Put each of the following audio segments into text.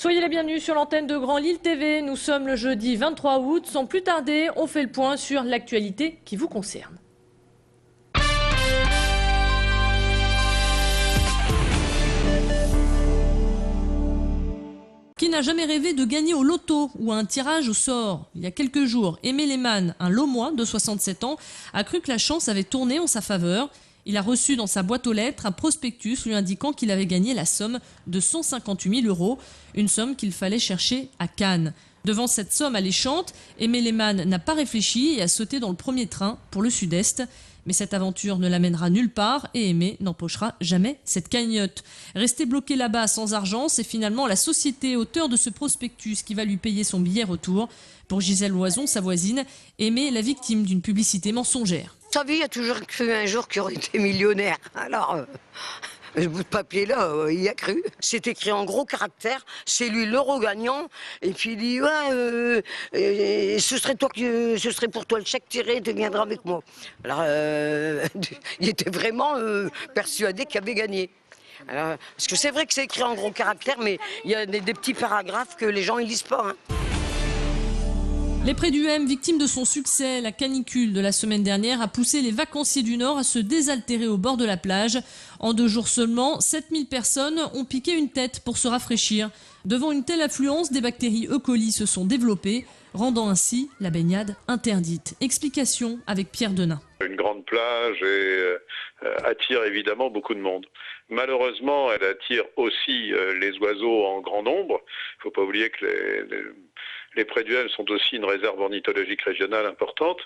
Soyez les bienvenus sur l'antenne de Grand Lille TV. Nous sommes le jeudi 23 août. Sans plus tarder, on fait le point sur l'actualité qui vous concerne. Qui n'a jamais rêvé de gagner au loto ou à un tirage au sort? Il y a quelques jours, Aimé Lehmann, un Lomois de 67 ans, a cru que la chance avait tourné en sa faveur. Il a reçu dans sa boîte aux lettres un prospectus lui indiquant qu'il avait gagné la somme de 158 000 €, une somme qu'il fallait chercher à Cannes. Devant cette somme alléchante, Aimé Lehmann n'a pas réfléchi et a sauté dans le premier train pour le sud-est. Mais cette aventure ne l'amènera nulle part et Aimé n'empochera jamais cette cagnotte. Rester bloqué là-bas sans argent, c'est finalement la société auteur de ce prospectus qui va lui payer son billet retour. Pour Gisèle Loison, sa voisine, Aimé est la victime d'une publicité mensongère. Sa vie a toujours cru un jour qu'il aurait été millionnaire. Alors, ce bout de papier-là, il y a cru. C'est écrit en gros caractères, c'est lui l'euro gagnant. Et puis il dit, ouais, ce serait pour toi le chèque tiré, tu viendras avec moi. Alors, il était vraiment persuadé qu'il avait gagné. Alors, parce que c'est vrai que c'est écrit en gros caractères, mais il y a des petits paragraphes que les gens ne lisent pas. Hein. Les Prés du M, victimes de son succès, la canicule de la semaine dernière a poussé les vacanciers du Nord à se désaltérer au bord de la plage. En 2 jours seulement, 7000 personnes ont piqué une tête pour se rafraîchir. Devant une telle affluence, des bactéries E. coli se sont développées, rendant ainsi la baignade interdite. Explication avec Pierre Denain. Une grande plage attire évidemment beaucoup de monde. Malheureusement, elle attire aussi les oiseaux en grand nombre. Il ne faut pas oublier que les Prés du M sont aussi une réserve ornithologique régionale importante.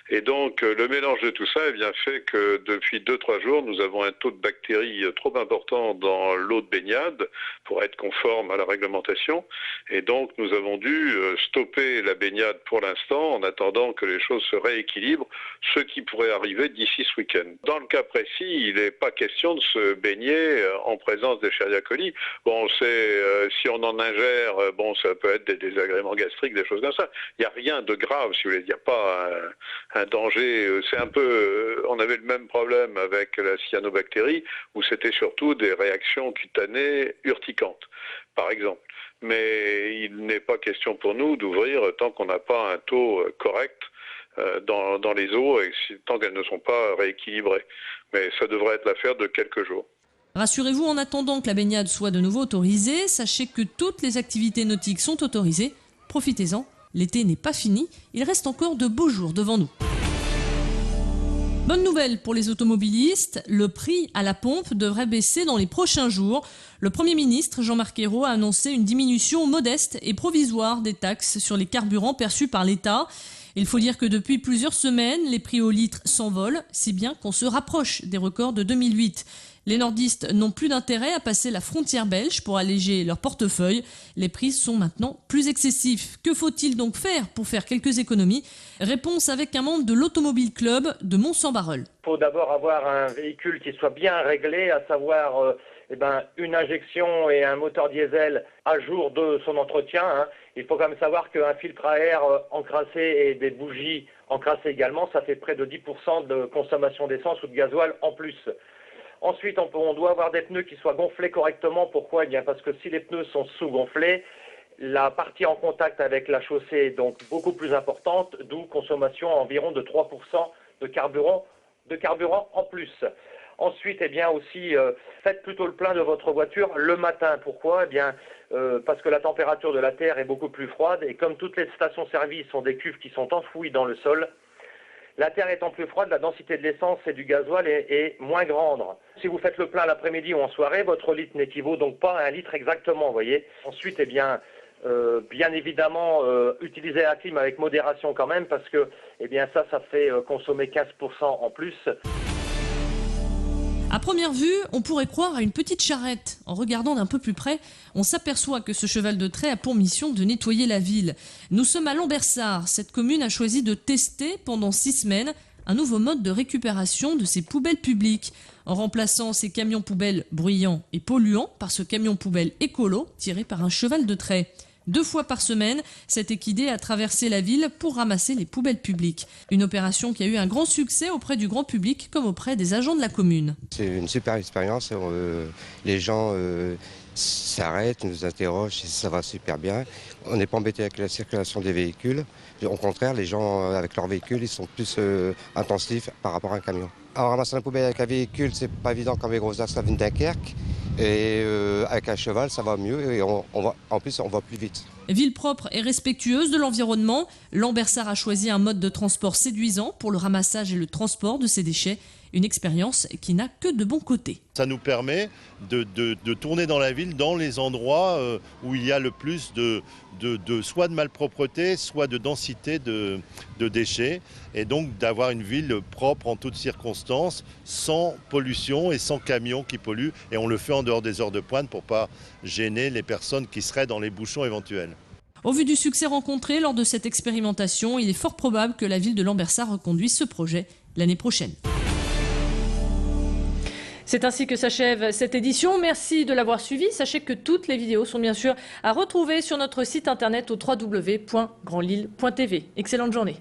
Et donc, le mélange de tout ça fait que depuis 2-3 jours, nous avons un taux de bactéries trop important dans l'eau de baignade pour être conforme à la réglementation. Et donc, nous avons dû stopper la baignade pour l'instant en attendant que les choses se rééquilibrent, ce qui pourrait arriver d'ici ce week-end. Dans le cas précis, il n'est pas question de se baigner en présence d'Escherichia coli. Bon, si on en ingère, ça peut être des désagréments gastriques, des choses comme ça. Il n'y a rien de grave, si vous voulez. Il n'y a pas un danger. C'est un peu... on avait le même problème avec la cyanobactérie, où c'était surtout des réactions cutanées urticantes, par exemple. Mais il n'est pas question pour nous d'ouvrir tant qu'on n'a pas un taux correct dans les eaux et tant qu'elles ne sont pas rééquilibrées. Mais ça devrait être l'affaire de quelques jours. Rassurez-vous, en attendant que la baignade soit de nouveau autorisée, sachez que toutes les activités nautiques sont autorisées. Profitez-en, l'été n'est pas fini, il reste encore de beaux jours devant nous. Bonne nouvelle pour les automobilistes, le prix à la pompe devrait baisser dans les prochains jours. Le Premier ministre Jean-Marc Ayrault a annoncé une diminution modeste et provisoire des taxes sur les carburants perçus par l'État. Il faut dire que depuis plusieurs semaines, les prix au litre s'envolent, si bien qu'on se rapproche des records de 2008. Les nordistes n'ont plus d'intérêt à passer la frontière belge pour alléger leur portefeuille. Les prix sont maintenant plus excessifs. Que faut-il donc faire pour faire quelques économies? Réponse avec un membre de l'Automobile Club de Mont-Saint-Barreul. Il faut d'abord avoir un véhicule qui soit bien réglé, à savoir une injection et un moteur diesel à jour de son entretien. Il faut quand même savoir qu'un filtre à air encrassé et des bougies encrassées également, ça fait près de 10% de consommation d'essence ou de gasoil en plus. Ensuite, on doit avoir des pneus qui soient gonflés correctement. Pourquoi? Eh bien, parce que si les pneus sont sous-gonflés, la partie en contact avec la chaussée est donc beaucoup plus importante, d'où consommation environ de 3% de carburant en plus. Ensuite, faites plutôt le plein de votre voiture le matin. Pourquoi? Eh bien, parce que la température de la terre est beaucoup plus froide et comme toutes les stations-service sont des cuves qui sont enfouies dans le sol, la terre étant plus froide, la densité de l'essence et du gasoil est moins grande. Si vous faites le plein l'après-midi ou en soirée, votre litre n'équivaut donc pas à 1 litre exactement, vous voyez. Ensuite, bien évidemment, utilisez la clim avec modération quand même, parce que ça fait consommer 15% en plus. À première vue, on pourrait croire à une petite charrette. En regardant d'un peu plus près, on s'aperçoit que ce cheval de trait a pour mission de nettoyer la ville. Nous sommes à Lambersart. Cette commune a choisi de tester pendant 6 semaines un nouveau mode de récupération de ses poubelles publiques, en remplaçant ces camions poubelles bruyants et polluants par ce camion poubelle écolo tiré par un cheval de trait. 2 fois par semaine, cette équidé a traversé la ville pour ramasser les poubelles publiques. Une opération qui a eu un grand succès auprès du grand public comme auprès des agents de la commune. C'est une super expérience. Les gens s'arrêtent, ils nous interrogent si ça va super bien. On n'est pas embêté avec la circulation des véhicules. Au contraire, les gens avec leurs véhicules, ils sont plus intensifs par rapport à un camion. Alors ramasser la poubelle avec un véhicule, c'est pas évident quand les gros axes ça vient de Dunkerque. Et avec un cheval, ça va mieux et en plus, on va plus vite. Ville propre et respectueuse de l'environnement, Lambersart a choisi un mode de transport séduisant pour le ramassage et le transport de ses déchets. Une expérience qui n'a que de bons côtés. Ça nous permet de tourner dans la ville, dans les endroits où il y a le plus soit de malpropreté, soit de densité de déchets. Et donc d'avoir une ville propre en toutes circonstances, sans pollution et sans camions qui polluent. Et on le fait en dehors des heures de pointe pour ne pas gêner les personnes qui seraient dans les bouchons éventuels. Au vu du succès rencontré lors de cette expérimentation, il est fort probable que la ville de Lambersart reconduise ce projet l'année prochaine. C'est ainsi que s'achève cette édition. Merci de l'avoir suivi. Sachez que toutes les vidéos sont bien sûr à retrouver sur notre site internet au www.grandlille.tv. Excellente journée.